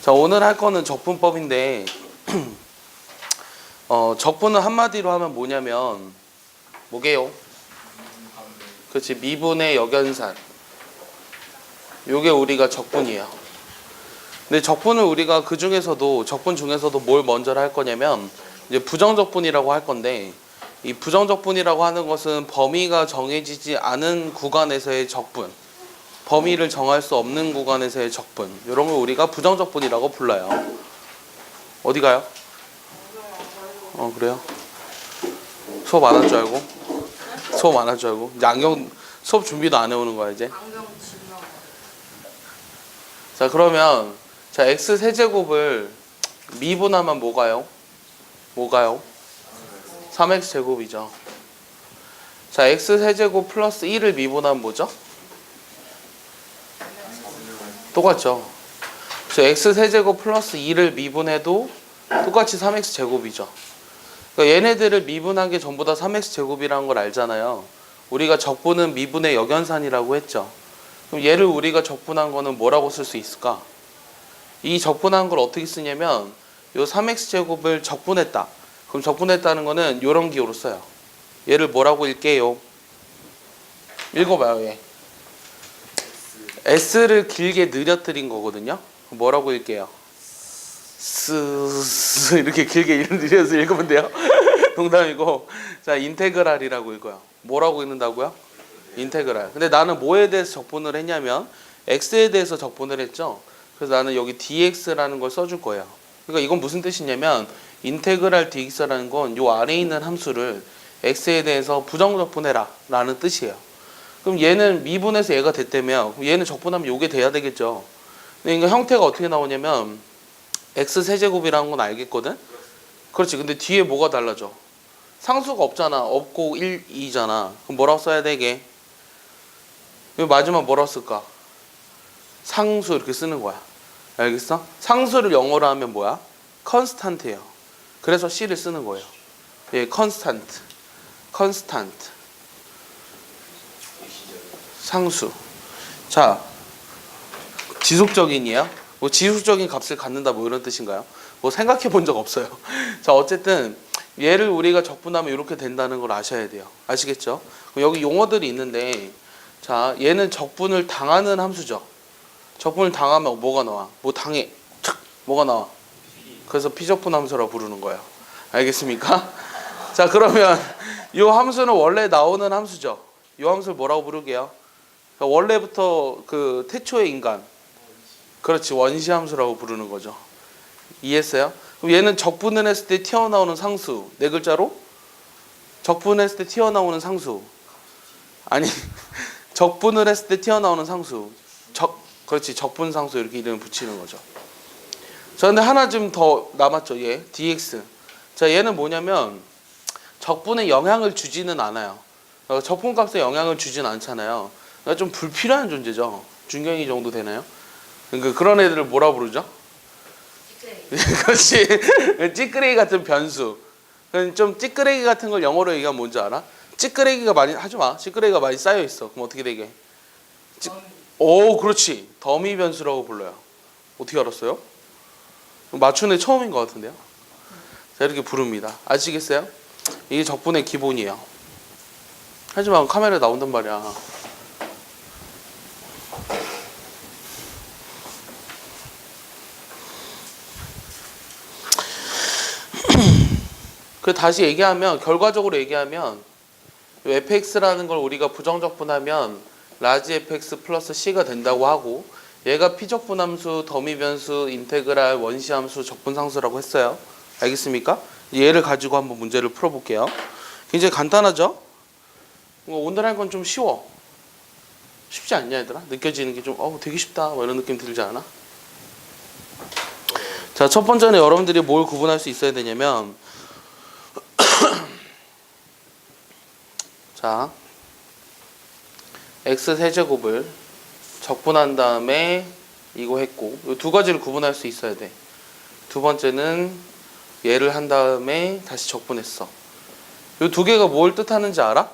자, 오늘 할 거는 적분법인데 적분은 한마디로 하면 뭐냐면 뭐게요? 그렇지, 미분의 역연산. 요게 우리가 적분이에요. 근데 적분을 우리가 적분 중에서도 뭘 먼저 할 거냐면 이제 부정적분이라고 할 건데, 이 부정적분이라고 하는 것은 범위가 정해지지 않은 구간에서의 적분, 범위를 정할 수 없는 구간에서의 적분, 이런 걸 우리가 부정적분이라고 불러요. 어디 가요? 그래요? 수업 안 할 줄 알고? 수업 안 할 줄 알고? 이제 안경 수업 준비도 안 해오는 거야 이제? 자, 그러면 자, x 세제곱을 미분하면 뭐가요? 3x 제곱이죠. 자, x 세제곱 플러스 1을 미분하면 뭐죠? 똑같죠. 그래서 x 세제곱 플러스 2를 미분해도 똑같이 3x 제곱이죠. 그러니까 얘네들을 미분한 게 전부 다 3x 제곱이라는 걸 알잖아요. 우리가 적분은 미분의 역연산이라고 했죠. 그럼 얘를 우리가 적분한 거는 뭐라고 쓸 수 있을까? 이 적분한 걸 어떻게 쓰냐면 요 3x 제곱을 적분했다. 그럼 적분했다는 거는 요런 기호로 써요. 얘를 뭐라고 읽게요? 읽어봐요. 얘 S를 길게 느려뜨린 거거든요. 뭐라고 읽게요? 이렇게 길게 느려서 읽으면 돼요. 농담이고, 자, 인테그랄이라고 읽어요. 뭐라고 읽는다고요? 인테그랄. 근데 나는 뭐에 대해서 적분을 했냐면 x에 대해서 적분을 했죠. 그래서 나는 여기 dx라는 걸 써줄 거예요. 그러니까 이건 무슨 뜻이냐면 인테그랄 dx라는 건 요 아래에 있는 함수를 x에 대해서 부정적분해라 라는 뜻이에요. 그럼 얘는 미분해서 얘가 됐다며, 얘는 적분하면 요게 돼야 되겠죠. 그러니까 형태가 어떻게 나오냐면 x 세제곱이라는 건 알겠거든? 그렇지. 근데 뒤에 뭐가 달라져? 상수가 없잖아. 없고 1, 2잖아. 그럼 뭐라고 써야 되게? 여기 마지막 뭐라고 쓸까? 상수 이렇게 쓰는 거야. 알겠어? 상수를 영어로 하면 뭐야? 컨스탄트예요. 그래서 C를 쓰는 거예요. 예, 컨스탄트. 상수. 자, 지속적인이에요? 뭐 지속적인 값을 갖는다 뭐 이런 뜻인가요? 뭐 생각해 본 적 없어요. 자, 어쨌든 얘를 우리가 적분하면 이렇게 된다는 걸 아셔야 돼요. 아시겠죠? 여기 용어들이 있는데, 자, 얘는 적분을 당하는 함수죠. 적분을 당하면 뭐가 나와? 뭐 당해. 뭐가 나와? 그래서 피적분 함수라고 부르는 거예요. 알겠습니까? 자, 그러면 이 함수는 원래 나오는 함수죠. 이 함수를 뭐라고 부르게요? 원래부터 그 태초의 인간. 그렇지, 원시 함수라고 부르는 거죠. 이해했어요? 그럼 얘는 적분을 했을 때 튀어나오는 상수. 네 글자로? 적분했을 때 튀어나오는 상수. 아니, 적분을 했을 때 튀어나오는 상수. 그렇지, 적분상수 이렇게 이름을 붙이는 거죠. 자, 근데 하나 좀 더 남았죠. 얘 dx. 자, 얘는 뭐냐면 적분에 영향을 주지는 않아요. 적분값에 영향을 주진 않잖아요. 그러니까 좀 불필요한 존재죠. 중경이 정도 되나요? 그러니까 그런 애들을 뭐라 부르죠? 그렇지. 찌끄레기 같은 변수. 좀 찌끄레기 같은 걸 영어로 얘기하면 뭔지 알아? 찌끄레기가 많이, 하지마. 찌끄레기가 많이 쌓여 있어. 그럼 어떻게 되게? 오, 그렇지. 더미 변수라고 불러요. 어떻게 알았어요? 맞춘 애 처음인 것 같은데요? 자, 이렇게 부릅니다. 아시겠어요? 이게 적분의 기본이에요. 하지만 카메라에 나온단 말이야. 그 다시 얘기하면, 결과적으로 얘기하면 fx라는 걸 우리가 부정적분하면 라지 fx 플러스 c가 된다고 하고, 얘가 피적분함수, 더미변수, 인테그랄, 원시함수, 적분상수라고 했어요. 알겠습니까? 얘를 가지고 한번 문제를 풀어볼게요. 굉장히 간단하죠? 오늘 할 건 좀 쉬워. 쉽지 않냐 얘들아? 느껴지는 게 좀 되게 쉽다 뭐 이런 느낌 들지 않아? 자, 첫 번째는 여러분들이 뭘 구분할 수 있어야 되냐면 자, x 세제곱을 적분한 다음에 이거 했고, 이 두 가지를 구분할 수 있어야 돼. 두 번째는 얘를 한 다음에 다시 적분했어. 이 두 개가 뭘 뜻하는지 알아?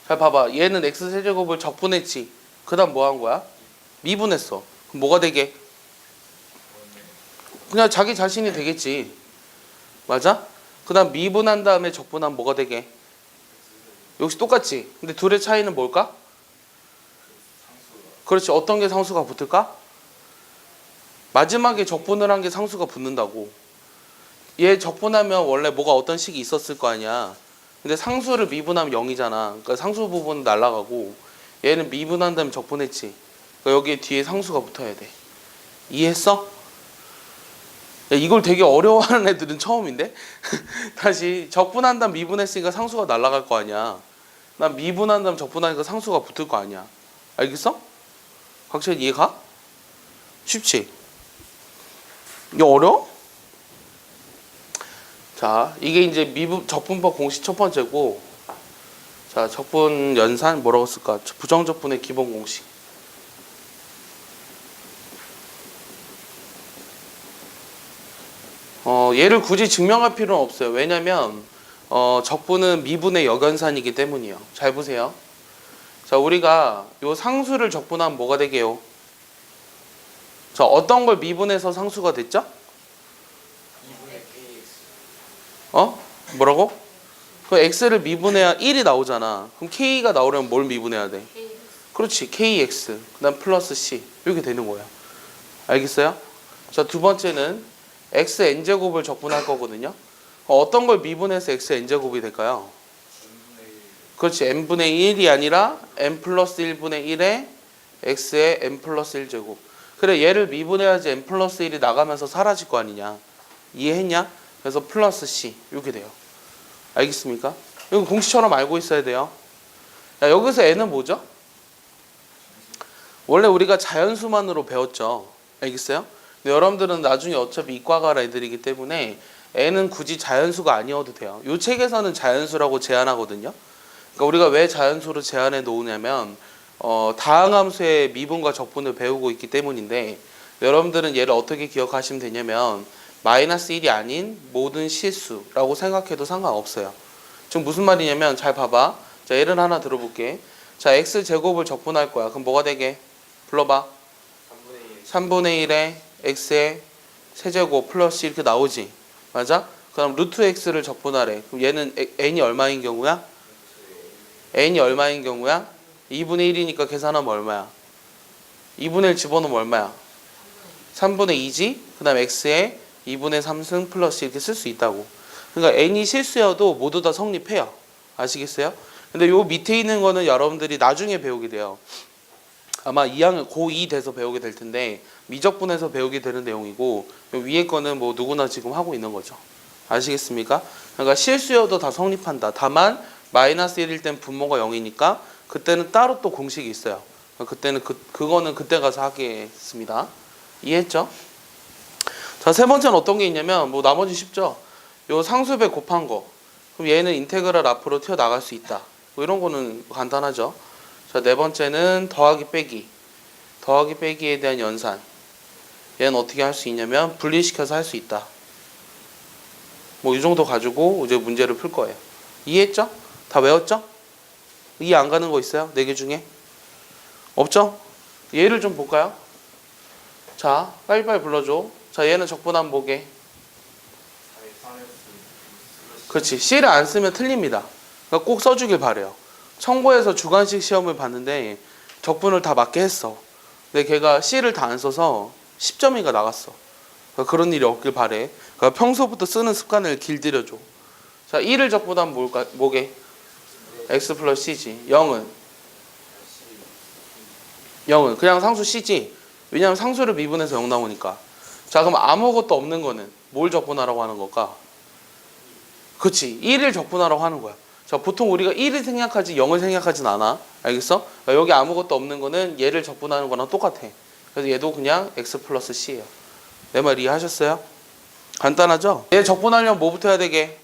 잘 봐봐. 얘는 x 세제곱을 적분했지. 그 다음 뭐 한 거야? 미분했어. 그럼 뭐가 되게? 그냥 자기 자신이 되겠지. 맞아? 그 다음 미분한 다음에 적분하면 뭐가 되게? 역시 똑같지. 근데 둘의 차이는 뭘까? 그렇지. 어떤 게 상수가 붙을까? 마지막에 적분을 한 게 상수가 붙는다고. 얘 적분하면 원래 뭐가 어떤 식이 있었을 거 아니야. 근데 상수를 미분하면 0이잖아. 그러니까 상수 부분은 날아가고 얘는 미분한 다음에 적분했지. 그러니까 여기에 뒤에 상수가 붙어야 돼. 이해했어? 야, 이걸 되게 어려워하는 애들은 처음인데? 다시 적분한 다음 미분했으니까 상수가 날아갈 거 아니야. 난 미분한 다음 적분하니까 상수가 붙을 거 아니야. 알겠어? 각철 이해가? 쉽지? 이거 어려워? 자, 이게 이제 적분법 공식 첫 번째고, 자, 적분 연산 뭐라고 쓸까? 부정적분의 기본 공식. 얘를 굳이 증명할 필요는 없어요. 왜냐면 적분은 미분의 역연산이기 때문이에요. 잘 보세요. 자, 우리가 요 상수를 적분하면 뭐가 되게요? 자, 어떤 걸 미분해서 상수가 됐죠? 뭐라고? 그 x를 미분해야 1이 나오잖아. 그럼 k가 나오려면 뭘 미분해야 돼? 그렇지. kx 그다음 플러스 c 이렇게 되는 거야. 알겠어요? 자, 두 번째는 xn제곱을 적분할 거거든요. 어떤 걸 미분해서 xn제곱이 될까요? 그렇지. n분의 1이 아니라 n 플러스 1분의 1에 x의 n 플러스 1제곱. 그래, 얘를 미분해야지 n 플러스 1이 나가면서 사라질 거 아니냐. 이해했냐? 그래서 플러스 c 이렇게 돼요. 알겠습니까? 이거 공식처럼 알고 있어야 돼요. 자, 여기서 n은 뭐죠? 원래 우리가 자연수만으로 배웠죠. 알겠어요? 근데 여러분들은 나중에 어차피 이과가 애들이기 때문에 n은 굳이 자연수가 아니어도 돼요. 이 책에서는 자연수라고 제한하거든요. 그러니까 우리가 왜 자연수로 제한해 놓으냐면 다항함수의 미분과 적분을 배우고 있기 때문인데, 여러분들은 얘를 어떻게 기억하시면 되냐면 마이너스 1이 아닌 모든 실수라고 생각해도 상관없어요. 지금 무슨 말이냐면 잘 봐봐. 자, 예를 하나 들어볼게. 자, x제곱을 적분할 거야. 그럼 뭐가 되게? 불러봐. 3분의 1에 x의 세제곱 플러스 이렇게 나오지. 맞아? 그럼 루트 x를 적분하래. 그럼 얘는 n이 얼마인 경우야? n이 얼마인 경우야? 2분의 1이니까 계산하면 얼마야? 2분의 1 집어넣으면 얼마야? 3분의 2지? 그 다음 x에 2분의 3승 플러스 이렇게 쓸 수 있다고. 그러니까 n이 실수여도 모두 다 성립해요. 아시겠어요? 근데 요 밑에 있는 거는 여러분들이 나중에 배우게 돼요. 아마 2학년 고2 돼서 배우게 될 텐데 미적분에서 배우게 되는 내용이고, 위에 거는 뭐 누구나 지금 하고 있는 거죠. 아시겠습니까? 그러니까 실수여도 다 성립한다. 다만 마이너스 1일 땐 분모가 0이니까 그때는 따로 또 공식이 있어요. 그때는 그거는 그때 가서 하겠습니다. 이해했죠? 자, 세 번째는 어떤 게 있냐면 뭐 나머지 쉽죠? 요 상수배 곱한 거. 그럼 얘는 인테그랄 앞으로 튀어나갈 수 있다. 뭐 이런 거는 간단하죠. 자, 네 번째는 더하기 빼기. 더하기 빼기에 대한 연산. 얘는 어떻게 할 수 있냐면 분리시켜서 할 수 있다. 뭐 이 정도 가지고 이제 문제를 풀 거예요. 이해했죠? 다 외웠죠? 이해 안 가는 거 있어요? 4개 중에? 없죠? 예를 좀 볼까요? 자, 빨리빨리 불러줘. 자, 얘는 적분하면 뭐게? 그렇지. C를 안 쓰면 틀립니다. 그러니까 꼭 써주길 바래요. 청구에서 주관식 시험을 봤는데 적분을 다 맞게 했어. 근데 걔가 C를 다 안 써서 10점인가 나갔어. 그러니까 그런 일이 없길 바래. 그러니까 평소부터 쓰는 습관을 길들여줘. 자, 1을 적분하면 뭐게? X 플러스 C지. 0은 그냥 상수 C지. 왜냐하면 상수를 미분해서 0 나오니까. 자, 그럼 아무것도 없는 거는 뭘 적분하라고 하는 걸까? 그치. 1을 적분하라고 하는 거야. 자, 보통 우리가 1을 생략하지 0을 생략하진 않아. 알겠어? 그러니까 여기 아무것도 없는 거는 얘를 적분하는 거랑 똑같아. 그래서 얘도 그냥 X 플러스 C예요. 내 말 이해하셨어요? 간단하죠? 얘 적분하려면 뭐부터 해야 되게?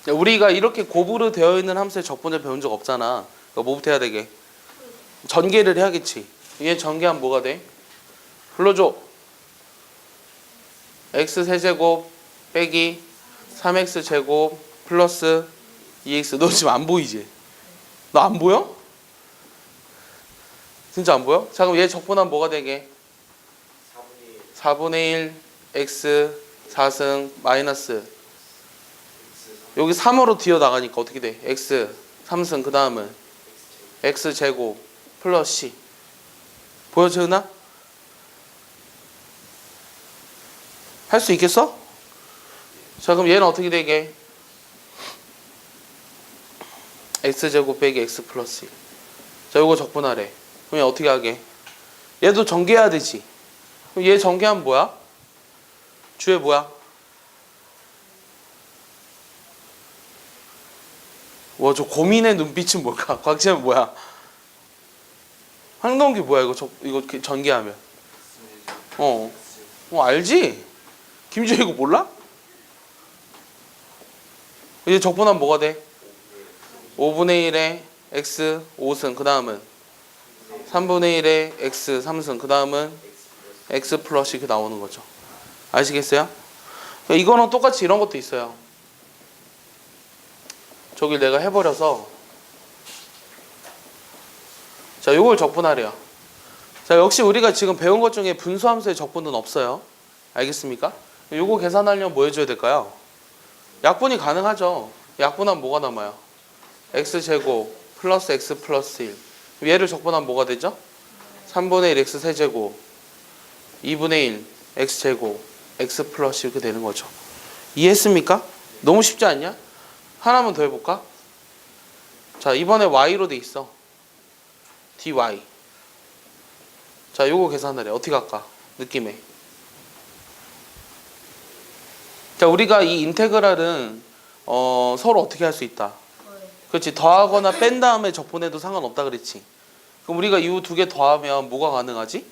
우리가 이렇게 고부로 되어 있는 함수의 적분을 배운 적 없잖아. 그러니까 뭐부터 해야 되게? 전개를 해야겠지. 얘 전개하면 뭐가 돼? 불러줘. x 세제곱 빼기 3x 제곱 플러스 2x. 너 지금 안 보이지? 너 안 보여? 진짜 안 보여? 자, 그럼 얘 적분하면 뭐가 되게? 4분의 1 x 4승 마이너스 여기 3으로 뛰어나가니까 어떻게 돼? x 3승 그 다음은 x제곱 플러스 c 보여주나? 할 수 있겠어? 자 그럼 얘는 어떻게 되게? x제곱 빼기 x 플러스 1. 자 요거 적분하래. 그럼 얘 어떻게 하게? 얘도 전개해야 되지. 그럼 얘 전개하면 뭐야? 주에 뭐야? 와 저 고민의 눈빛은 뭘까? 곽지현 뭐야? 황동기 뭐야 이거 전개하면? 알지? 김주혜 이거 몰라? 이제 적분하면 뭐가 돼? 5분의 1에 x 5승 그 다음은 3분의 1에 x 3승 그 다음은 x 플러스 이렇게 나오는 거죠. 아시겠어요? 이거는 똑같이 이런 것도 있어요. 저길 내가 해버려서 자 요걸 적분하래요. 자 역시 우리가 지금 배운 것 중에 분수함수의 적분은 없어요. 알겠습니까? 요거 계산하려면 뭐 해줘야 될까요? 약분이 가능하죠. 약분하면 뭐가 남아요? x제곱 플러스 x 플러스 1 얘를 적분하면 뭐가 되죠? 3분의 1 x 세제곱 2분의 1 x제곱 x 플러스 이렇게 되는 거죠. 이해했습니까? 너무 쉽지 않냐? 하나만 더 해볼까? 자 이번에 y로 돼 있어. dy. 자 요거 계산하래. 어떻게 할까? 느낌에. 자 우리가 이 인테그랄은 서로 어떻게 할 수 있다. 그렇지. 더하거나 뺀 다음에 적분해도 상관없다 그랬지. 그럼 우리가 이 두 개 더하면 뭐가 가능하지?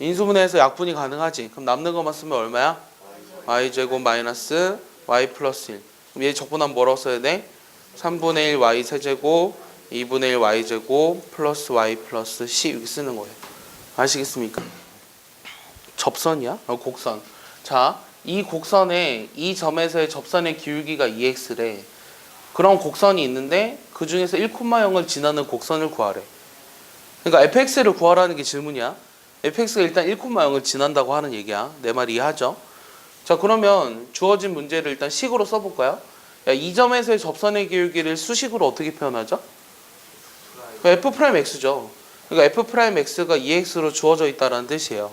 인수분해해서 약분이 가능하지. 그럼 남는 것만 쓰면 얼마야? y제곱 마이너스 y 플러스 1. 그럼 얘 적분하면 뭐라고 써야 돼? 3분의 1 y 세제곱 2분의 1 y제곱 플러스 y 플러스 c 이렇게 쓰는 거예요. 아시겠습니까? 접선이야? 곡선. 자, 이 곡선에 이 점에서의 접선의 기울기가 2x래. 그런 곡선이 있는데 그 중에서 1,0을 지나는 곡선을 구하래. 그러니까 fx를 구하라는 게 질문이야. fx가 일단 1,0을 지난다고 하는 얘기야. 내 말 이해하죠? 자 그러면 주어진 문제를 일단 식으로 써볼까요? 야, 이 점에서의 접선의 기울기를 수식으로 어떻게 표현하죠? f'x죠. 그러니까 f'x가 2x로 주어져 있다는 뜻이에요.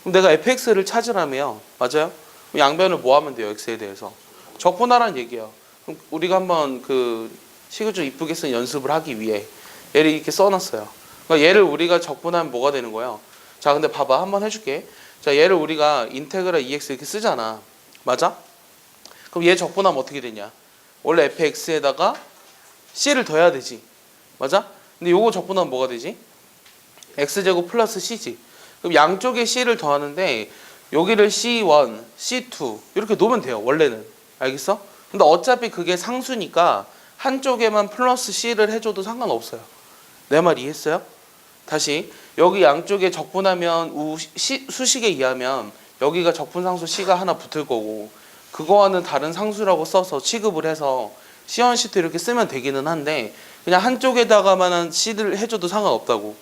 그럼 내가 fx를 찾으라며 맞아요? 양변을 뭐 하면 돼요? x에 대해서 적분하라는 얘기예요. 그럼 우리가 한번 그 식을 좀 이쁘게 쓴 연습을 하기 위해 얘를 이렇게 써놨어요. 그러니까 얘를 우리가 적분하면 뭐가 되는 거예요? 자 근데 봐봐 한번 해줄게. 자 얘를 우리가 인테그랄 2x 이렇게 쓰잖아. 맞아? 그럼 얘 적분하면 어떻게 되냐? 원래 fx에다가 c를 더해야 되지. 맞아? 근데 요거 적분하면 뭐가 되지? x제곱 플러스 c지. 그럼 양쪽에 c를 더하는데 여기를 c1, c2 이렇게 놓으면 돼요. 원래는. 알겠어? 근데 어차피 그게 상수니까 한쪽에만 플러스 c를 해줘도 상관없어요. 내 말 이해했어요? 다시 여기 양쪽에 적분하면 수식에 의하면 여기가 적분상수 c가 하나 붙을 거고 그거와는 다른 상수라고 써서 취급을 해서 c1, c2 이렇게 쓰면 되기는 한데 그냥 한쪽에다가만 c를 해줘도 상관없다고.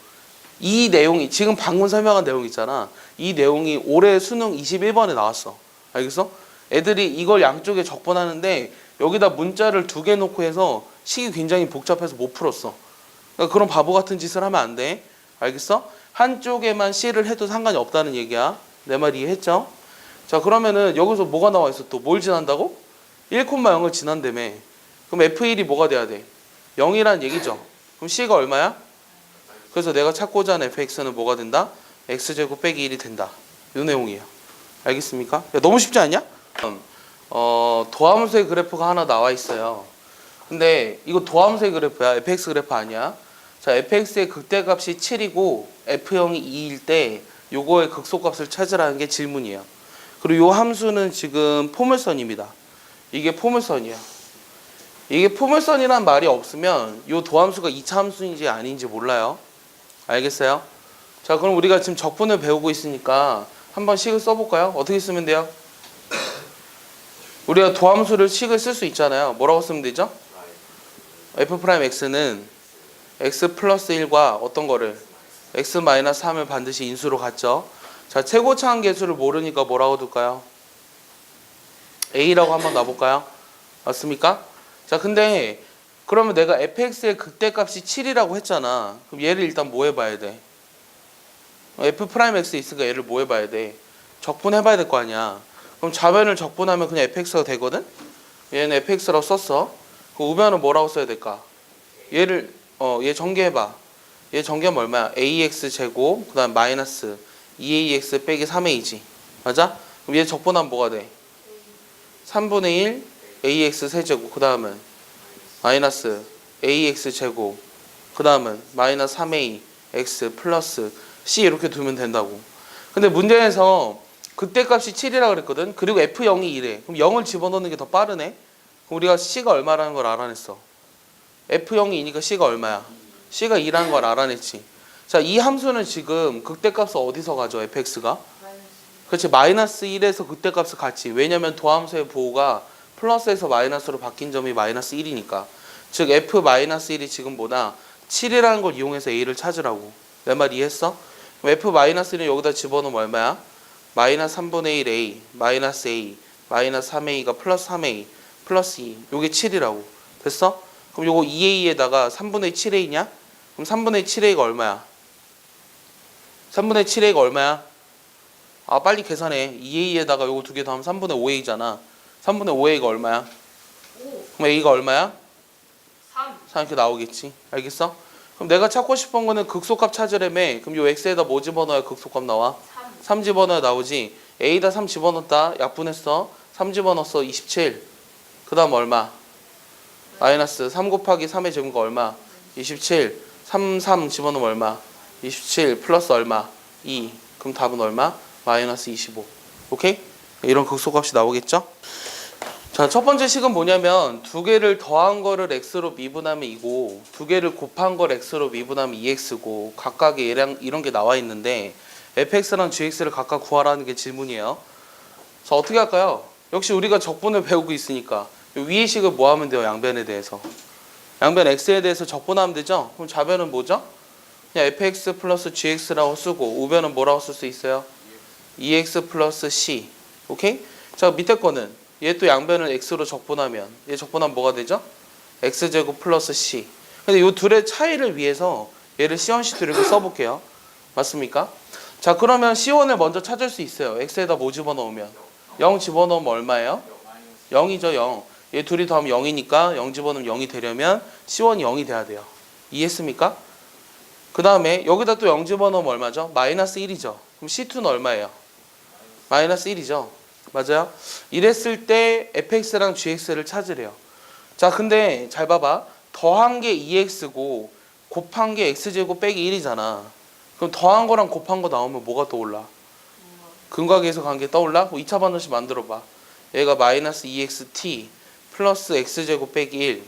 이 내용이 지금 방금 설명한 내용 있잖아. 이 내용이 올해 수능 21번에 나왔어. 알겠어? 애들이 이걸 양쪽에 적분하는데 여기다 문자를 2개 놓고 해서 식이 굉장히 복잡해서 못 풀었어. 그러니까 그런 바보 같은 짓을 하면 안 돼. 알겠어? 한쪽에만 C를 해도 상관이 없다는 얘기야. 내 말 이해했죠? 자 그러면은 여기서 뭐가 나와 있어 또? 뭘 지난다고? 1,0을 지난다며. 그럼 F1이 뭐가 돼야 돼? 0이란 얘기죠. 그럼 C가 얼마야? 그래서 내가 찾고자 하는 fx는 뭐가 된다? x제곱 빼기 1이 된다. 이 내용이에요. 알겠습니까? 야, 너무 쉽지 않냐? 도함수의 그래프가 하나 나와 있어요. 근데 이거 도함수의 그래프야. fx 그래프 아니야. 자, fx의 극대값이 7이고 f형이 2일 때 요거의 극소값을 찾으라는 게 질문이에요. 그리고 요 함수는 지금 포물선입니다. 이게 포물선이야. 이게 포물선이란 말이 없으면 요 도함수가 2차 함수인지 아닌지 몰라요. 알겠어요? 자 그럼 우리가 지금 적분을 배우고 있으니까 한번 식을 써볼까요? 어떻게 쓰면 돼요? 우리가 도함수를 식을 쓸 수 있잖아요. 뭐라고 쓰면 되죠? f'x는 x 플러스 1과 어떤 거를? x 마이너스 3을 반드시 인수로 갖죠. 자, 최고차항 계수를 모르니까 뭐라고 둘까요? A라고 한번 놔볼까요? 맞습니까? 자, 근데 그러면 내가 fx의 극대값이 7이라고 했잖아. 그럼 얘를 일단 뭐 해봐야 돼? f'x 있으니까 얘를 뭐 해봐야 돼? 적분해봐야 될 거 아니야. 그럼 좌변을 적분하면 그냥 fx가 되거든? 얘는 fx라고 썼어. 그 우변은 뭐라고 써야 될까? 얘를 얘 전개해봐. 얘 전개하면 얼마야? ax 제곱 그 다음 마이너스 2ax 빼기 3a지. 맞아? 그럼 얘 적분하면 뭐가 돼? 3분의 1 ax 세제곱 그 다음은 마이너스 ax 제곱 그 다음은 마이너스 3a x 플러스 c 이렇게 두면 된다고. 근데 문제에서 그때값이 7이라 그랬거든. 그리고 f0이 2래. 그럼 0을 집어넣는 게 더 빠르네. 그럼 우리가 c가 얼마라는 걸 알아냈어. f0이 2니까 c가 얼마야? c가 2라는 걸 알아냈지. 자, 이 함수는 지금 극대값을 어디서 가져? fx가? 그렇지. 마이너스 1에서 극대값을 갖지. 왜냐면 도함수의 보호가 플러스에서 마이너스로 바뀐 점이 마이너스 1이니까. 즉 f-1이 지금 뭐다? 7이라는 걸 이용해서 a를 찾으라고. 내 말 이해했어? 그럼 f-1을 여기다 집어넣으면 얼마야? 마이너스 3분의 1 a 마이너스 a 마이너스 3a가 플러스 3a 플러스 2 요게 7이라고. 됐어? 그럼 요거 2a에다가 3분의 7a냐? 그럼 3분의 7a가 얼마야? 3분의 7a가 얼마야? 아, 빨리 계산해. 2a에다가 요거 두 개 더하면 3분의 5a잖아. 3분의 5a가 얼마야? 5. 그럼 a가 얼마야? 3. 3 이렇게 나오겠지. 알겠어? 그럼 내가 찾고 싶은 거는 극소값 찾으려면 그럼 요 x에다 뭐 집어넣어야 극소값 나와? 3 집어넣어야 나오지. a에다 3 집어넣었다. 약분했어. 3 집어넣었어. 27. 그 다음 얼마? 마이너스 3 곱하기 3의 제곱가 얼마? 27. 3 집어넣으면 얼마? 27 플러스 얼마? 2. 그럼 답은 얼마? 마이너스 25. 오케이? 이런 극소값이 나오겠죠? 자, 첫 번째 식은 뭐냐면 두 개를 더한 거를 x로 미분하면 2고 두 개를 곱한 걸 x로 미분하면 2x고 각각의 얘랑 이런 게 나와 있는데 fx랑 gx를 각각 구하라는 게 질문이에요. 자, 어떻게 할까요? 역시 우리가 적분을 배우고 있으니까 위의 식을 뭐 하면 돼요? 양변에 대해서. 양변 x에 대해서 적분하면 되죠? 그럼 좌변은 뭐죠? 그냥 fx 플러스 gx라고 쓰고 우변은 뭐라고 쓸 수 있어요? 2x 플러스 c. 오케이? 자, 밑에 거는 얘 또 양변을 x로 적분하면 얘 적분하면 뭐가 되죠? x제곱 플러스 c. 근데 이 둘의 차이를 위해서 얘를 c1, c2 이렇게 써볼게요. 맞습니까? 자, 그러면 c1을 먼저 찾을 수 있어요. x에다 뭐 집어넣으면? 0 집어넣으면 얼마예요? 0이죠. 0. 얘 둘이 더하면 0이니까 0 집어넣으면 0이 되려면 c1이 0이 돼야 돼요. 이해했습니까? 그 다음에 여기다 또 0 집어넣으면 얼마죠? 마이너스 1이죠. 그럼 c2는 얼마예요? 마이너스 1이죠. 맞아요? 이랬을 때 fx랑 gx를 찾으래요. 자, 근데 잘 봐봐. 더한 게 2x고 곱한 게 x제곱 빼기 1이잖아. 그럼 더한 거랑 곱한 거 나오면 뭐가 떠올라? 근과계에서 관계 떠올라? 2차 반드시 만들어봐. 얘가 마이너스 2xt 플러스 x제곱 빼기 1.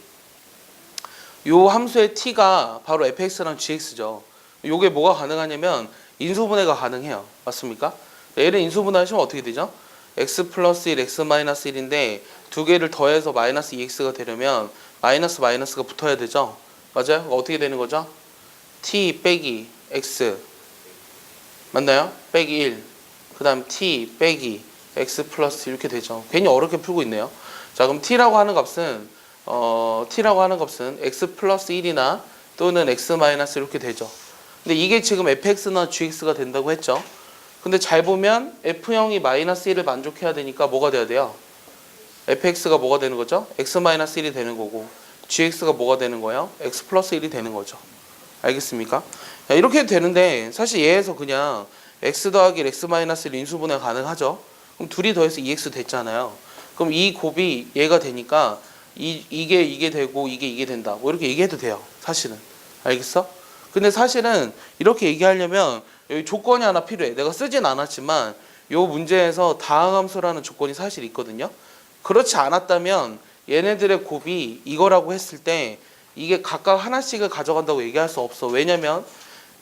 요 함수의 t가 바로 fx랑 gx죠. 요게 뭐가 가능하냐면 인수분해가 가능해요. 맞습니까? 얘를 인수분해하시면 어떻게 되죠? x 플러스 1, x 마이너스 1인데 두 개를 더해서 마이너스 2x가 되려면 마이너스 마이너스가 붙어야 되죠. 맞아요? 어떻게 되는 거죠? t 빼기 x 맞나요? 빼기 1. 그 다음 t 빼기 x 플러스 이렇게 되죠. 괜히 어렵게 풀고 있네요. 자, 그럼 t라고 하는 값은 x 플러스 1이나 또는 x 마이너스 이렇게 되죠. 근데 이게 지금 fx나 gx가 된다고 했죠. 근데 잘 보면 f형이 마이너스 1을 만족해야 되니까 뭐가 돼야 돼요? fx가 뭐가 되는 거죠? x 마이너스 1이 되는 거고 gx가 뭐가 되는 거예요? x 플러스 1이 되는 거죠. 알겠습니까? 이렇게 해도 되는데 사실 얘에서 그냥 x 더하기 x 마이너스 1 인수분해 가능하죠. 그럼 둘이 더해서 2x 됐잖아요. 그럼 이 곱이 얘가 되니까 이게 되고 이게 된다. 뭐 이렇게 얘기해도 돼요. 사실은. 알겠어? 근데 사실은 이렇게 얘기하려면 여기 조건이 하나 필요해. 내가 쓰진 않았지만 요 문제에서 다항함수라는 조건이 사실 있거든요. 그렇지 않았다면 얘네들의 곱이 이거라고 했을 때 이게 각각 하나씩을 가져간다고 얘기할 수 없어. 왜냐면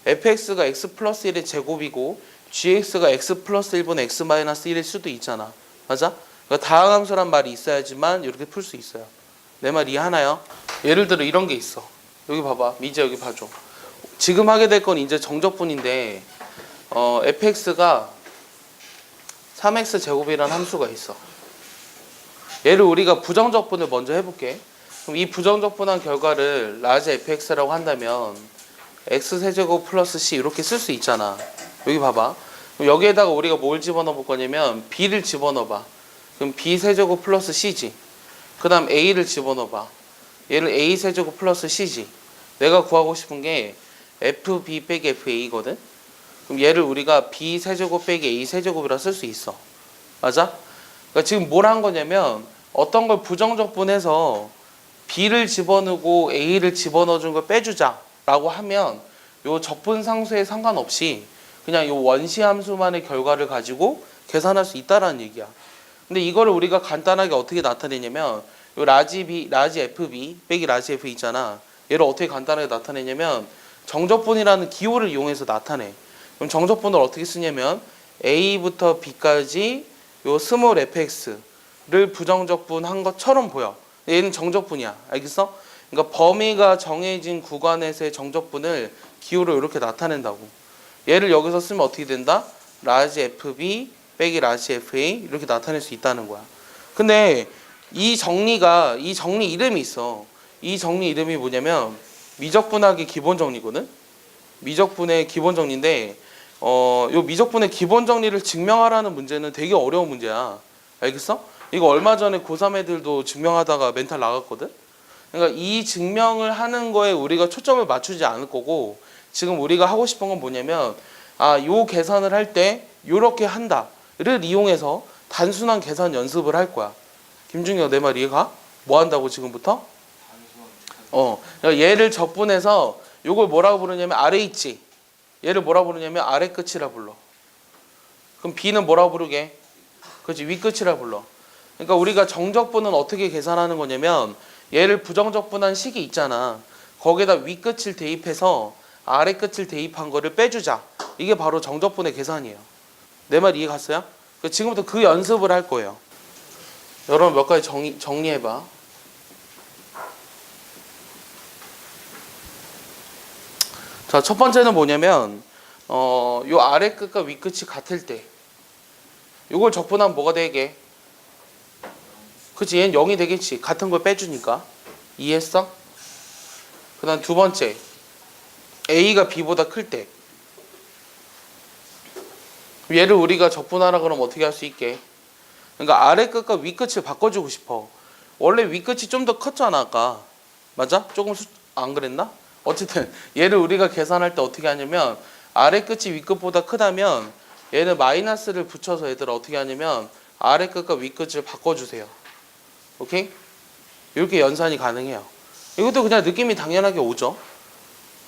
fx가 x 플러스 1의 제곱이고 gx가 x 플러스 1분의 x 마이너스 1일 수도 있잖아. 맞아? 그러니까 다항함수란 말이 있어야지만 이렇게 풀 수 있어요. 내 말 이해하나요? 예를 들어 이런 게 있어. 여기 봐봐. 미제 여기 봐줘. 지금 하게 될 건 이제 정적분인데 fx가 3x 제곱이라는 함수가 있어. 얘를 우리가 부정적분을 먼저 해볼게. 그럼 이 부정적분한 결과를 라지 fx라고 한다면 x세제곱 플러스 c 이렇게 쓸 수 있잖아. 여기 봐봐. 그럼 여기에다가 우리가 뭘 집어넣어 볼 거냐면 b를 집어넣어 봐. 그럼 b세제곱 플러스 c지. 그 다음 a를 집어넣어 봐. 얘를 a세제곱 플러스 c지. 내가 구하고 싶은 게 fb 빼기 fa거든. 그럼 얘를 우리가 b세제곱 빼기 a세제곱이라 쓸 수 있어. 맞아? 그러니까 지금 뭘 한 거냐면 어떤 걸 부정적분해서 b를 집어넣고 a를 집어넣어 준 걸 빼주자 라고 하면 요 적분상수에 상관없이 그냥 요 원시함수만의 결과를 가지고 계산할 수 있다라는 얘기야. 근데 이거를 우리가 간단하게 어떻게 나타내냐면 요 라지 fb 빼기 라지 f 있잖아. 얘를 어떻게 간단하게 나타내냐면 정적분이라는 기호를 이용해서 나타내. 그럼 정적분을 어떻게 쓰냐면 a부터 b까지 요 스몰 fx를 부정적분한 것처럼 보여. 얘는 정적분이야. 알겠어? 그러니까 범위가 정해진 구간에서의 정적분을 기호로 이렇게 나타낸다고. 얘를 여기서 쓰면 어떻게 된다? 라지 fb 빼기 라지 fa 이렇게 나타낼 수 있다는 거야. 근데 이 정리 이름이 있어. 이 정리 이름이 뭐냐면 미적분학의 기본 정리거든. 미적분의 기본 정리인데 요 미적분의 기본 정리를 증명하라는 문제는 되게 어려운 문제야. 알겠어? 이거 얼마 전에 고3 애들도 증명하다가 멘탈 나갔거든. 그러니까 이 증명을 하는 거에 우리가 초점을 맞추지 않을 거고 지금 우리가 하고 싶은 건 뭐냐면 요 계산을 할 때 요렇게 한다를 이용해서 단순한 계산 연습을 할 거야. 김중혁 내 말 이해가? 뭐 한다고 지금부터? 그러니까 얘를 적분해서 요걸 뭐라고 부르냐면 아래 있지. 얘를 뭐라고 부르냐면 아래 끝이라 불러. 그럼 b는 뭐라고 부르게? 그렇지, 위 끝이라 불러. 그러니까 우리가 정적분은 어떻게 계산하는 거냐면 얘를 부정적분한 식이 있잖아. 거기에다 위 끝을 대입해서 아래 끝을 대입한 거를 빼주자. 이게 바로 정적분의 계산이에요. 내 말 이해 갔어요? 지금부터 그 연습을 할 거예요. 여러분 몇 가지 정리해봐. 자, 첫 번째는 뭐냐면 요 아래 끝과 위 끝이 같을 때 요걸 적분하면 뭐가 되게? 그치, 얘는 0이 되겠지. 같은 걸 빼주니까. 이해했어? 그 다음 두 번째 a가 b보다 클 때 얘를 우리가 적분하라 그러면 어떻게 할 수 있게? 그러니까 아래 끝과 위 끝을 바꿔주고 싶어. 원래 위 끝이 좀 더 컸잖아 아까. 맞아? 조금 안 그랬나? 어쨌든 얘를 우리가 계산할 때 어떻게 하냐면 아래 끝이 위 끝보다 크다면 얘는 마이너스를 붙여서 얘들아 어떻게 하냐면 아래 끝과 위 끝을 바꿔주세요. 오케이? 이렇게 연산이 가능해요. 이것도 그냥 느낌이 당연하게 오죠.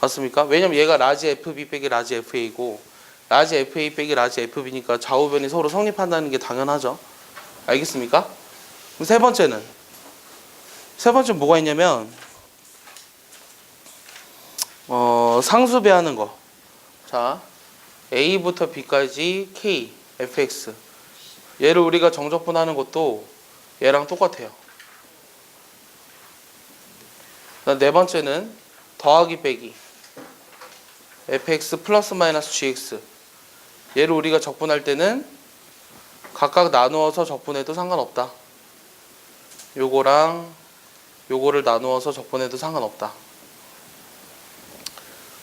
맞습니까? 왜냐면 얘가 라지 fb 빼기 라지 fa고 라지 fa 빼기 라지 fb니까 좌우변이 서로 성립한다는 게 당연하죠. 알겠습니까? 그럼 세 번째는 뭐가 있냐면 상수배하는 거. 자, a부터 b까지 k fx 얘를 우리가 정적분하는 것도 얘랑 똑같아요. 그다음 네 번째는 더하기 빼기 fx 플러스 마이너스 gx 얘를 우리가 적분할 때는 각각 나누어서 적분해도 상관없다. 요거랑 요거를 나누어서 적분해도 상관없다.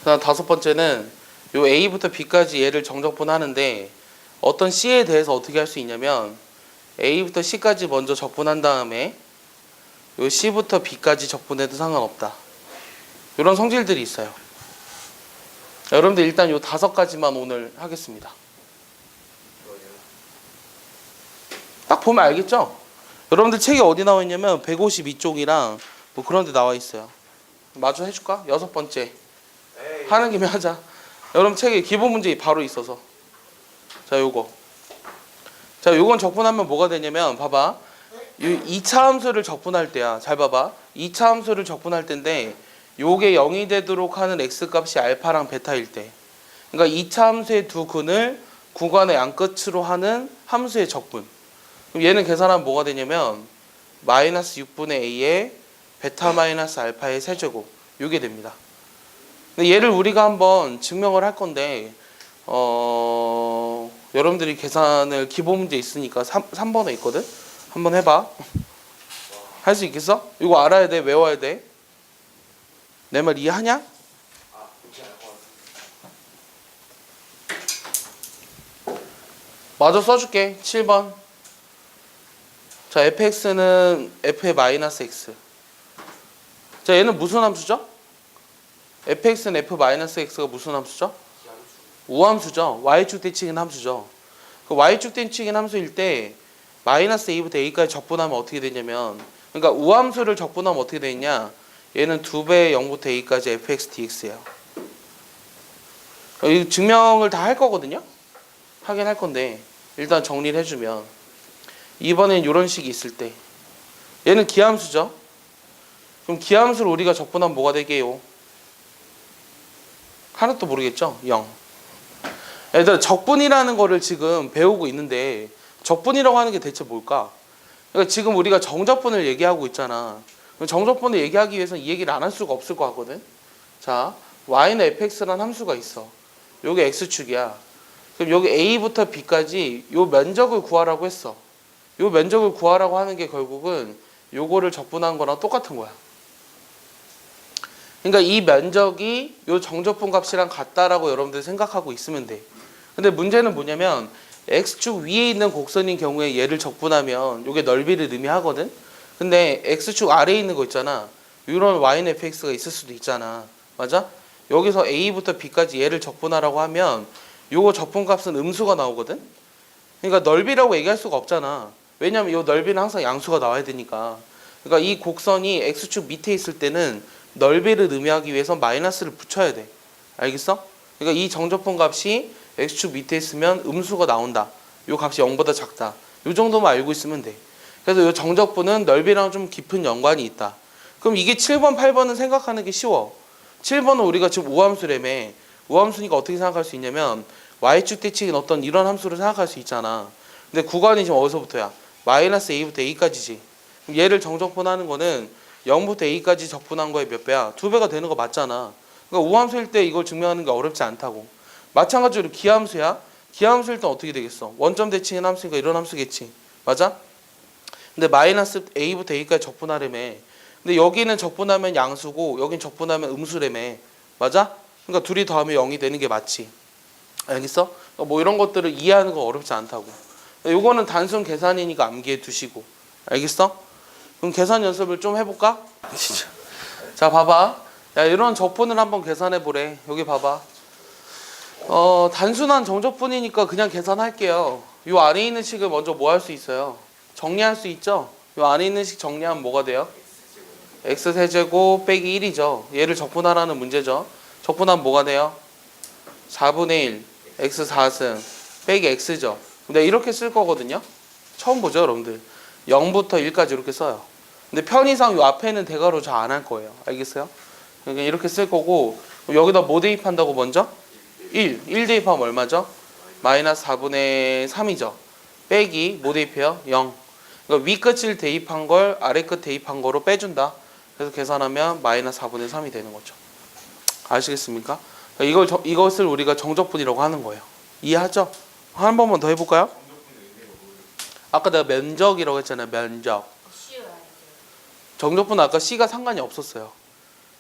그다음 다섯 번째는 요 a부터 b까지 얘를 정적분하는데 어떤 c에 대해서 어떻게 할 수 있냐면 a부터 c까지 먼저 적분한 다음에 요 c부터 b까지 적분해도 상관없다. 이런 성질들이 있어요. 여러분들 일단 요 5가지만 오늘 하겠습니다. 딱 보면 알겠죠? 여러분들 책이 어디 나와 있냐면 152쪽이랑 뭐 그런 데 나와 있어요. 마주 해줄까? 6번째. 하는 김에 하자. 여러분 책에 기본 문제 바로 있어서. 자, 요거. 자, 요건 적분하면 뭐가 되냐면 봐봐. 이 2차 함수를 적분할 때야. 잘 봐봐. 2차 함수를 적분할 때인데 요게 0이 되도록 하는 x값이 알파랑 베타일 때. 그러니까 2차 함수의 두 근을 구간의 양끝으로 하는 함수의 적분. 그럼 얘는 계산하면 뭐가 되냐면 마이너스 6분의 a에 베타 마이너스 알파의 세제곱 요게 됩니다. 근데 얘를 우리가 한번 증명을 할 건데 여러분들이 계산을 기본 문제 있으니까 3번에 있거든. 한번 해봐. 할 수 있겠어? 이거 알아야 돼. 외워야 돼. 내 말 이해하냐? 마저 써줄게. 7번. 자, fx는 f의 마이너스 x. 자, 얘는 무슨 함수죠? fx는 f 마이너스 x가 무슨 함수죠? 우함수죠. y축 대칭인 함수죠. 그 y축 대칭인 함수일 때 마이너스 a부터 a까지 적분하면 어떻게 되냐면, 그러니까 우함수를 적분하면 어떻게 되냐? 얘는 2배 0부터 a까지 fx dx예요. 이 증명을 다 할 거거든요. 하긴 할 건데 일단 정리를 해주면, 이번엔 이런 식이 있을 때 얘는 기함수죠. 그럼 기함수를 우리가 적분하면 뭐가 되게요? 하나도 모르겠죠? 0. 얘들아, 적분이라는 거를 지금 배우고 있는데 적분이라고 하는 게 대체 뭘까? 그러니까 지금 우리가 정적분을 얘기하고 있잖아. 정적분을 얘기하기 위해서는 이 얘기를 안 할 수가 없을 것 같거든. 자, y는 fx라는 함수가 있어. 요게 x축이야. 그럼 여기 a부터 b까지 요 면적을 구하라고 했어. 요 면적을 구하라고 하는 게 결국은 요거를 적분한 거랑 똑같은 거야. 그러니까 이 면적이 요 정적분 값이랑 같다라고 여러분들 생각하고 있으면 돼. 근데 문제는 뭐냐면 x축 위에 있는 곡선인 경우에 얘를 적분하면 요게 넓이를 의미하거든. 근데 x축 아래에 있는 거 있잖아. 이런 y는 fx가 있을 수도 있잖아. 맞아? 여기서 a부터 b까지 얘를 적분하라고 하면 요거 적분값은 음수가 나오거든. 그러니까 넓이라고 얘기할 수가 없잖아. 왜냐면 이 넓이는 항상 양수가 나와야 되니까. 그러니까 이 곡선이 x축 밑에 있을 때는 넓이를 의미하기 위해서 마이너스를 붙여야 돼. 알겠어? 그러니까 이 정적분 값이 x축 밑에 있으면 음수가 나온다. 요 값이 0보다 작다. 요 정도만 알고 있으면 돼. 그래서 요 정적분은 넓이랑 좀 깊은 연관이 있다. 그럼 이게 7번, 8번은 생각하는 게 쉬워. 7번은 우리가 지금 우함수라며. 우함수니까 어떻게 생각할 수 있냐면 y축 대칭인 어떤 이런 함수를 생각할 수 있잖아. 근데 구간이 지금 어디서부터야? 마이너스 a부터 a까지지. 그럼 얘를 정적분하는 거는 0부터 a까지 적분한 거에 몇 배야? 2배가 되는 거 맞잖아. 그러니까 우함수일 때 이걸 증명하는 게 어렵지 않다고. 마찬가지로 기함수야. 기함수일 때 어떻게 되겠어? 원점 대칭인 함수니까 이런 함수겠지. 맞아? 근데 마이너스 a부터 a까지 적분하려며. 근데 여기는 적분하면 양수고 여긴 적분하면 음수라며. 맞아? 그러니까 둘이 더하면 0이 되는 게 맞지. 알겠어? 그러니까 뭐 이런 것들을 이해하는 거 어렵지 않다고. 요거는 단순 계산이니까 암기해 두시고. 알겠어? 그럼 계산 연습을 좀 해볼까? 진짜. 자, 봐봐. 야, 이런 적분을 한번 계산해 보래. 여기 봐봐. 단순한 정적분이니까 그냥 계산할게요. 요 안에 있는 식을 먼저 뭐 할 수 있어요? 정리할 수 있죠? 요 안에 있는 식 정리하면 뭐가 돼요? x세제곱 빼기 1이죠. 얘를 적분하라는 문제죠. 적분하면 뭐가 돼요? 4분의 1 x 4승 빼기 x죠. 근데 이렇게 쓸 거거든요. 처음 보죠, 여러분들. 0부터 1까지 이렇게 써요. 근데 편의상 요 앞에는 대괄호 잘 안 할 거예요. 알겠어요? 그러니까 이렇게 쓸 거고, 여기다 뭐 대입한다고 먼저? 1 대입하면 얼마죠? 마이너스 4분의 3이죠. 빼기 뭐 대입해요? 0. 그러니까 윗끝을 대입한 걸 아래끝 대입한 거로 빼준다. 그래서 계산하면 마이너스 4분의 3이 되는 거죠. 아시겠습니까? 이것을 우리가 정적분이라고 하는 거예요. 이해하죠? 한 번만 더 해볼까요? 아까 내가 면적이라고 했잖아요. 면적. 쉬워야 정적분 아까 C가 상관이 없었어요.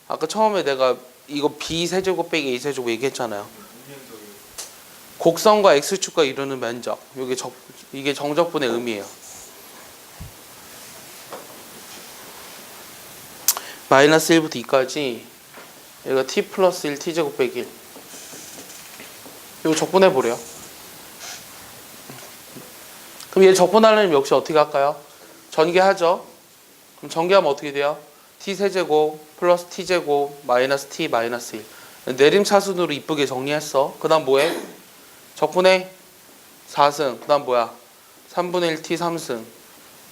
아까 처음에 내가 이거 B세제곱 빼기 A세제곱 얘기했잖아요. 곡선과 X축과 이루는 면적. 이게 정적분의 의미예요. 마이너스 1부터 2까지 얘가 t 플러스 1 t제곱 빼기 1. 이거 적분해 보래요. 그럼 얘 적분하려면 역시 어떻게 할까요? 전개하죠. 그럼 전개하면 어떻게 돼요? t 세제곱 플러스 t제곱 마이너스 t 마이너스 1. 내림차순으로 이쁘게 정리했어. 그 다음 뭐해? 적분해 4승. 그 다음 뭐야? 3분의 1 t 3승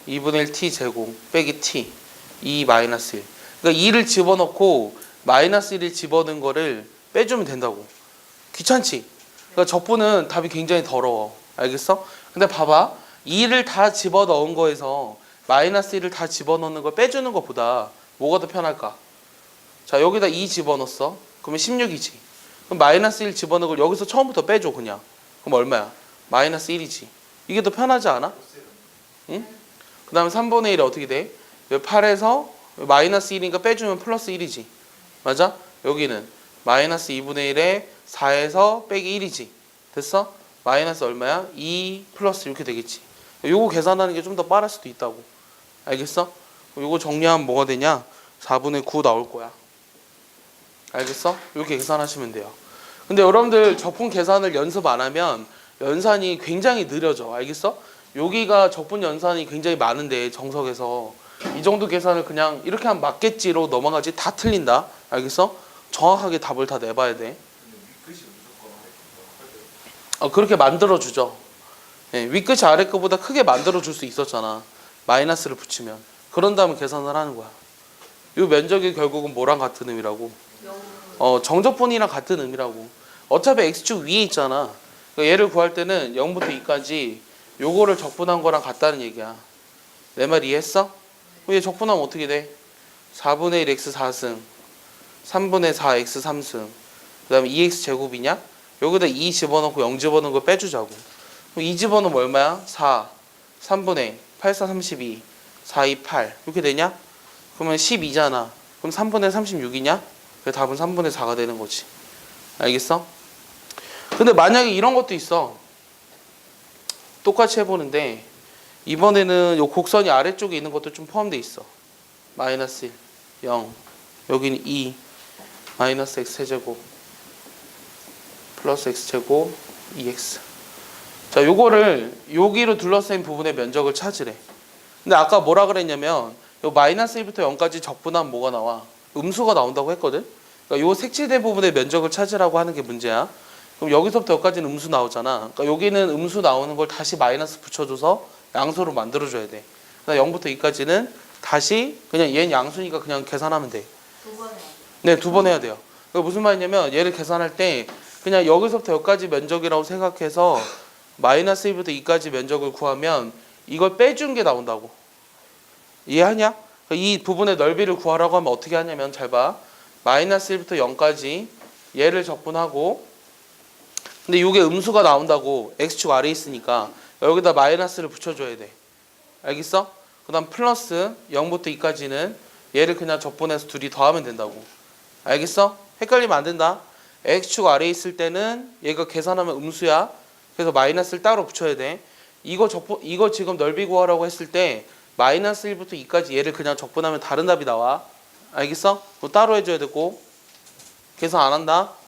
2분의 1 t 제곱 빼기 t 2 마이너스 1. 그러니까 2를 집어넣고 마이너스 1을 집어넣은 거를 빼주면 된다고. 귀찮지? 그러니까 적분은 답이 굉장히 더러워. 알겠어? 근데 봐봐. 2를 다 집어넣은 거에서 마이너스 1을 다 집어넣는 걸 빼주는 것보다 뭐가 더 편할까? 자, 여기다 2 집어넣었어. 그러면 16이지. 그럼 마이너스 1 집어넣은 걸 여기서 처음부터 빼줘 그냥. 그럼 얼마야? 마이너스 1이지. 이게 더 편하지 않아? 응? 그 다음에 3분의 1이 어떻게 돼? 8에서 마이너스 1이니까 빼주면 플러스 1이지. 맞아? 여기는 마이너스 2분의 1에 4에서 빼기 1이지. 됐어? 마이너스 얼마야? 2 플러스 이렇게 되겠지. 요거 계산하는 게 좀 더 빠를 수도 있다고. 알겠어? 요거 정리하면 뭐가 되냐? 4분의 9 나올 거야. 알겠어? 이렇게 계산하시면 돼요. 근데 여러분들 적분 계산을 연습 안 하면 연산이 굉장히 느려져. 알겠어? 여기가 적분 연산이 굉장히 많은데 정석에서 이 정도 계산을 그냥 이렇게 하면 맞겠지로 넘어가지. 다 틀린다. 알겠어? 정확하게 답을 다 내봐야 돼. 그렇게 만들어주죠. 예, 윗끝이 아랫끝보다 크게 만들어줄 수 있었잖아. 마이너스를 붙이면. 그런 다음에 계산을 하는 거야. 이 면적이 결국은 뭐랑 같은 의미라고? 정적분이랑 같은 의미라고. 어차피 x축 위에 있잖아. 그러니까 얘를 구할 때는 0부터 2까지 요거를 적분한 거랑 같다는 얘기야. 내 말 이해했어? 얘 적분하면 어떻게 돼? 4분의 1 x 4승 3분의 4 x 3승 그 다음에 2x 제곱이냐? 여기다 2 집어넣고 0 집어넣은 거 빼주자고. 그럼 2 집어넣으면 얼마야? 4 3분의 8 4 32 4 2 8 이렇게 되냐? 그러면 12잖아. 그럼 3분의 36이냐? 그 답은 3분의 4가 되는 거지. 알겠어? 근데 만약에 이런 것도 있어. 똑같이 해보는데 이번에는 요 곡선이 아래쪽에 있는 것도 좀 포함돼 있어. 마이너스 1, 0 여기는 2 마이너스 x 세제곱 플러스 x 제곱 2x. 자, 요거를 여기로 둘러싸인 부분의 면적을 찾으래. 근데 아까 뭐라 그랬냐면 요 마이너스 1부터 0까지 적분하면 뭐가 나와? 음수가 나온다고 했거든. 그러니까 요 색칠된 부분의 면적을 찾으라고 하는 게 문제야. 그럼 여기서부터 여기까지는 음수 나오잖아. 그러니까 여기는 음수 나오는 걸 다시 마이너스 붙여줘서 양수로 만들어줘야 돼. 그다음 0부터 2까지는 다시 그냥 얘는 양수니까 그냥 계산하면 돼. 두 번 해야 돼. 네, 2번 해야 돼요. 그러니까 무슨 말이냐면 얘를 계산할 때 그냥 여기서부터 여기까지 면적이라고 생각해서 마이너스 1부터 2까지 면적을 구하면 이걸 빼준 게 나온다고. 이해하냐? 그러니까 이 부분의 넓이를 구하라고 하면 어떻게 하냐면 잘 봐. 마이너스 1부터 0까지 얘를 적분하고 근데 이게 음수가 나온다고. x축 아래에 있으니까 여기다 마이너스를 붙여줘야 돼. 알겠어? 그 다음 플러스 0부터 2까지는 얘를 그냥 적분해서 둘이 더하면 된다고. 알겠어? 헷갈리면 안 된다. x축 아래에 있을 때는 얘가 계산하면 음수야. 그래서 마이너스를 따로 붙여야 돼. 이거 지금 넓이 구하라고 했을 때 마이너스 1부터 2까지 얘를 그냥 적분하면 다른 답이 나와. 알겠어? 그거 따로 해줘야 되고 계산 안 한다.